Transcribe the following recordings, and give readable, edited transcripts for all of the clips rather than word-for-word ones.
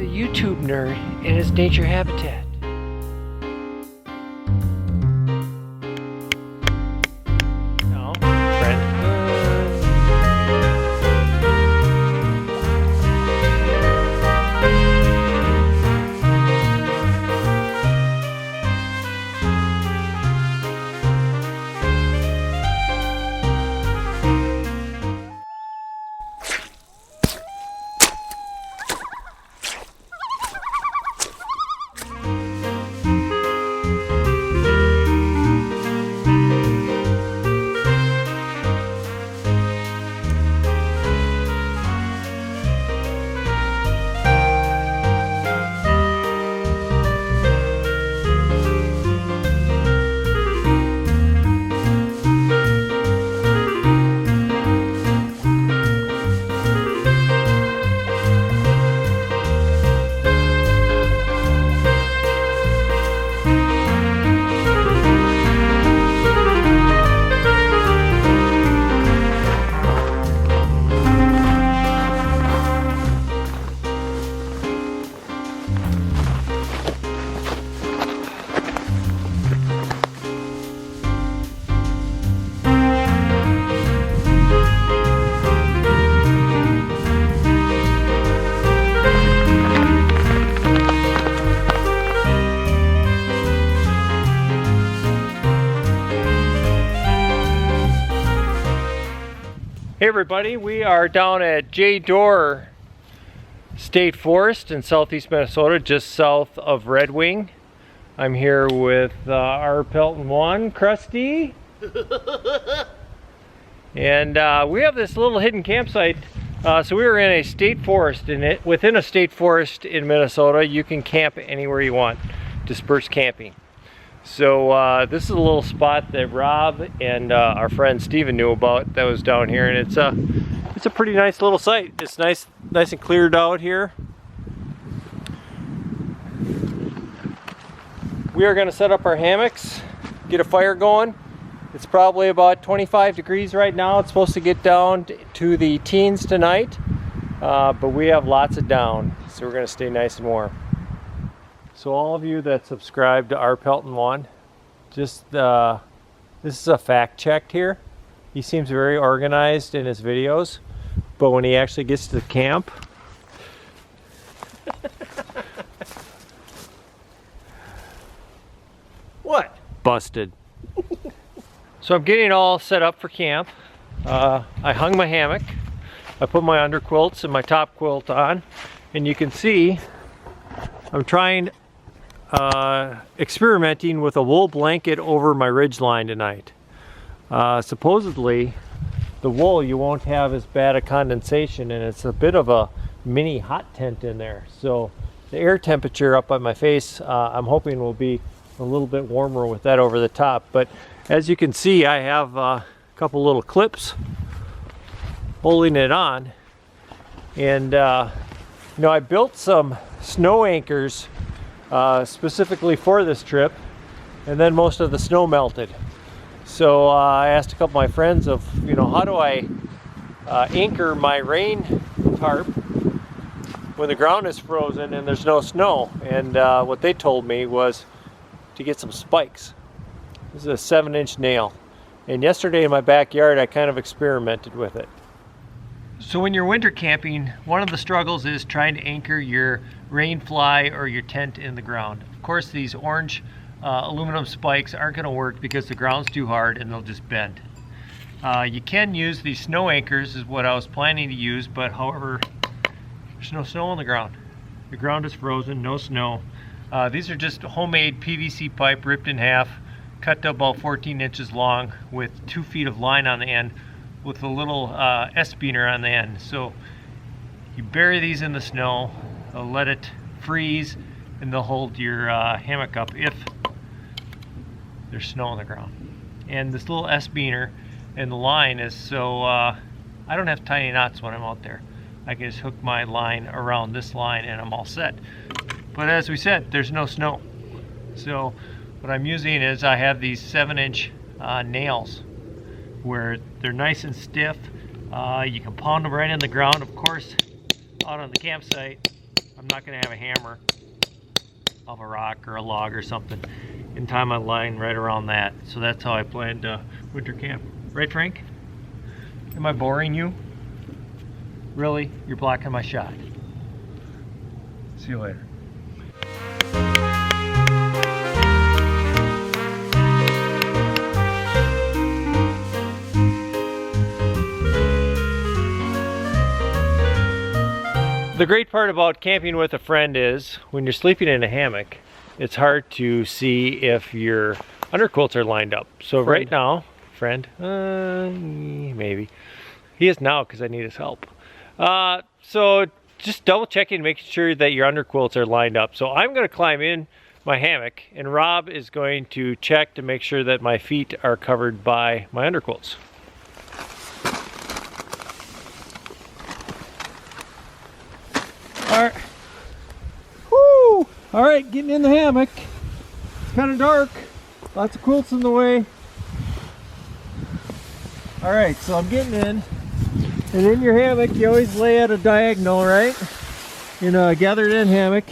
a YouTube nerd in his nature habitat. No, friend. Hey everybody, we are down at Dorer State Forest in southeast Minnesota, just south of Red Wing. I'm here with our Pelton 1, Krusty. And we have this little hidden campsite. So we were in a state forest, within a state forest in Minnesota. You can camp anywhere you want, dispersed camping. So this is a little spot that Rob and our friend Steven knew about that was down here, and it's a pretty nice little site. It's nice and cleared out here. We are going to set up our hammocks, get a fire going. It's probably about 25 degrees right now. It's supposed to get down to the teens tonight, but we have lots of down, so we're going to stay nice and warm. So all of you that subscribe to our Pelton 1, just this is a fact checked here. He seems very organized in his videos, but when he actually gets to the camp, what? Busted. So I'm getting all set up for camp. I hung my hammock. I put my underquilts and my top quilt on, and you can see I'm experimenting with a wool blanket over my ridgeline tonight. Supposedly the wool, you won't have as bad a condensation, and it's a bit of a mini hot tent in there, so the air temperature up on my face I'm hoping will be a little bit warmer with that over the top. But as you can see, I have a couple little clips holding it on, and you know, I built some snow anchors specifically for this trip, and then most of the snow melted. So I asked a couple of my friends of, you know, how do I anchor my rain tarp when the ground is frozen and there's no snow? And what they told me was to get some spikes. This is a 7-inch nail, and yesterday in my backyard I kind of experimented with it. So when you're winter camping, one of the struggles is trying to anchor your rain fly or your tent in the ground. Of course, these orange aluminum spikes aren't going to work because the ground's too hard and they'll just bend. You can use these snow anchors, is what I was planning to use, but however, there's no snow on the ground. The ground is frozen, no snow. These are just homemade PVC pipe ripped in half, cut to about 14 inches long with 2 feet of line on the end, with a little S-beaner on the end. So you bury these in the snow, let it freeze, and they'll hold your hammock up if there's snow on the ground. And this little S-beaner and the line is so I don't have to tie any knots when I'm out there. I can just hook my line around this line and I'm all set. But as we said, there's no snow. So what I'm using is I have these 7-inch nails where they're nice and stiff. You can pound them right in the ground. Of course, out on the campsite, I'm not going to have a hammer of a rock or a log or something and tie my line right around that. So that's how I plan to winter camp. Right, Frank? Am I boring you? Really? You're blocking my shot. See you later. The great part about camping with a friend is when you're sleeping in a hammock, it's hard to see if your underquilts are lined up. So right now, friend, maybe. He is now because I need his help. So just double checking, making sure that your underquilts are lined up. So I'm going to climb in my hammock and Rob is going to check to make sure that my feet are covered by my underquilts. All right. Woo! All right, getting in the hammock. It's kind of dark. Lots of quilts in the way. All right, so I'm getting in. And in your hammock, you always lay at a diagonal, right? In a gathered in hammock.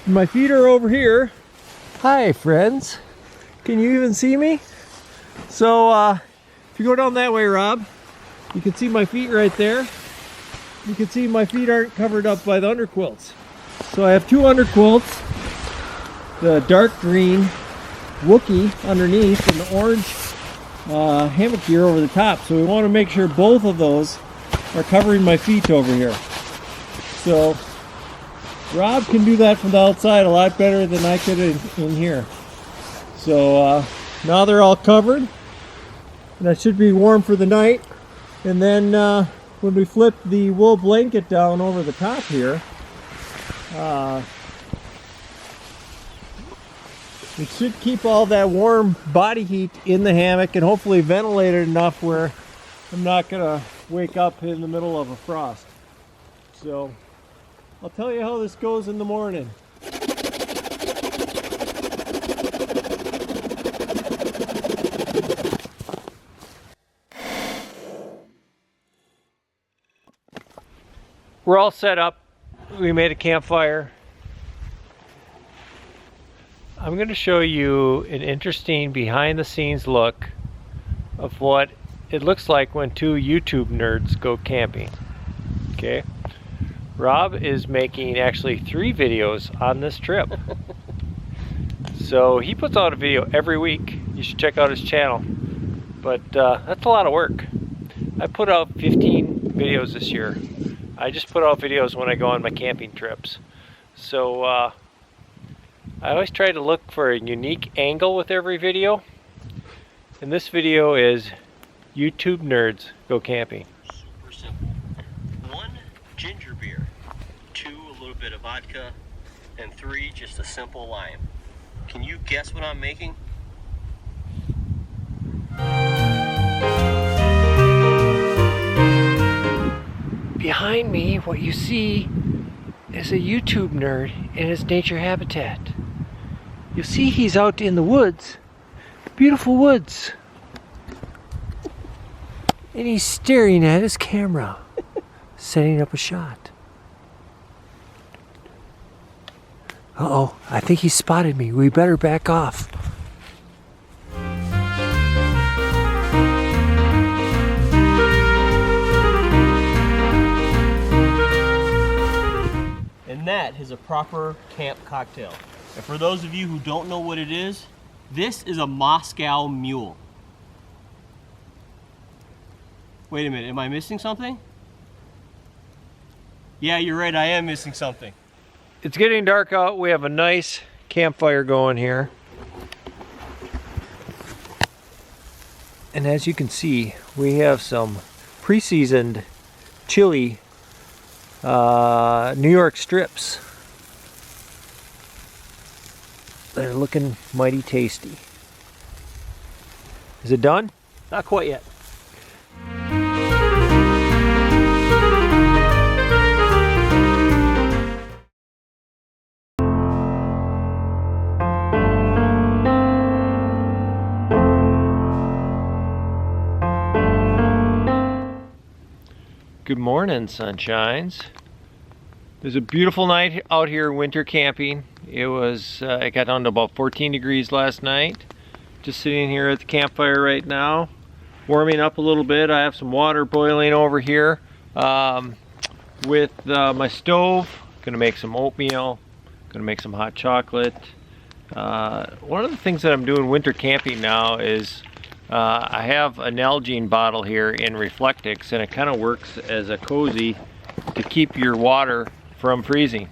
My feet are over here. Hi, friends. Can you even see me? So, if you go down that way, Rob, you can see my feet right there. You can see my feet aren't covered up by the underquilts. So I have two underquilts, the dark green Wookie underneath and the orange hammock gear over the top. So we want to make sure both of those are covering my feet over here. So Rob can do that from the outside a lot better than I could in here. So now they're all covered. And that should be warm for the night. And then when we flip the wool blanket down over the top here, it should keep all that warm body heat in the hammock and hopefully ventilate it enough where I'm not going to wake up in the middle of a frost. So I'll tell you how this goes in the morning. We're all set up. We made a campfire. I'm going to show you an interesting behind the scenes look of what it looks like when two YouTube nerds go camping. Okay. Rob is making actually 3 videos on this trip. So he puts out a video every week. You should check out his channel. But that's a lot of work. I put out 15 videos this year. I just put out videos when I go on my camping trips. So I always try to look for a unique angle with every video. And this video is YouTube nerds go camping. Super simple. 1, ginger beer. 2, a little bit of vodka. And 3, just a simple lime. Can you guess what I'm making? Behind me, what you see is a YouTube nerd in his nature habitat. You see he's out in the woods, beautiful woods, and he's staring at his camera, setting up a shot. Uh-oh, I think he spotted me. We better back off. That is a proper camp cocktail. And for those of you who don't know what it is, this is a Moscow Mule. Wait a minute, am I missing something? Yeah, you're right, I am missing something. It's getting dark out. We have a nice campfire going here. And as you can see, we have some pre-seasoned chili New York strips. They're looking mighty tasty. Is it done? Not quite yet. Good morning, sunshines. was a beautiful night out here winter camping. It got down to about 14 degrees last night. Just sitting here at the campfire right now, warming up a little bit. I have some water boiling over here with my stove. Gonna make some oatmeal, gonna make some hot chocolate. One of the things that I'm doing winter camping now is I have a Nalgene bottle here in Reflectix, and it kind of works as a cozy to keep your water from freezing.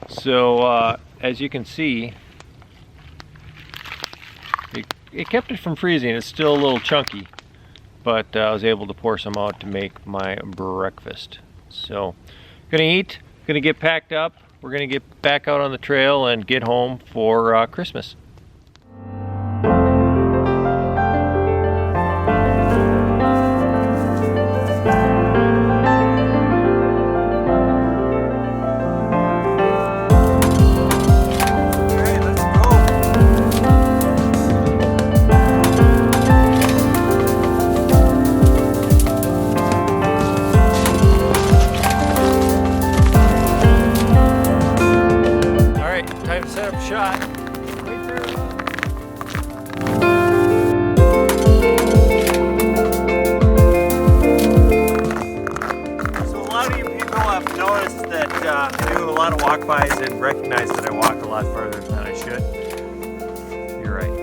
So as you can see, it kept it from freezing. It's still a little chunky, but I was able to pour some out to make my breakfast. So gonna eat, gonna get packed up. We're gonna get back out on the trail and get home for Christmas. Set up shot. Right there. So a lot of you people have noticed that I do a lot of walk-bys and recognize that I walk a lot further than I should. You're right.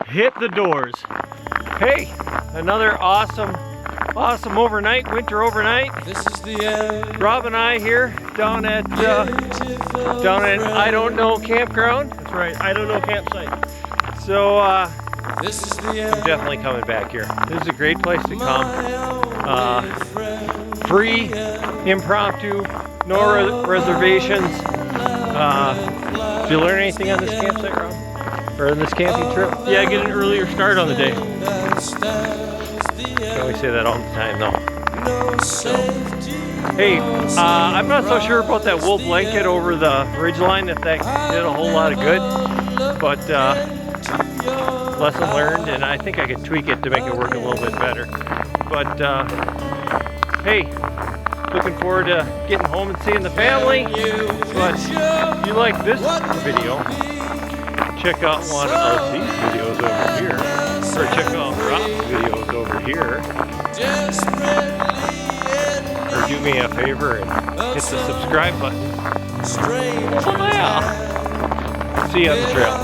Hit the doors. Hey, another awesome overnight, winter overnight. This is the end. Rob and I here down at I Don't Know campground. That's right, I Don't Know campsite. So this is the end. I'm definitely coming back here. This is a great place to come. Free, impromptu, no reservations. Did you learn anything on this campsite, Rob? Or in this camping trip? Yeah, I get an earlier start on the day. I always say that all the time though. So, hey, I'm not so sure about that wool blanket over the ridgeline, if that did a whole lot of good. But lesson learned, and I think I could tweak it to make it work a little bit better. But hey, looking forward to getting home and seeing the family. But if you like this video, check out one of these videos over here, or check out Rob's videos over here, or do me a favor and hit the subscribe button. Oh yeah! See you on the trail.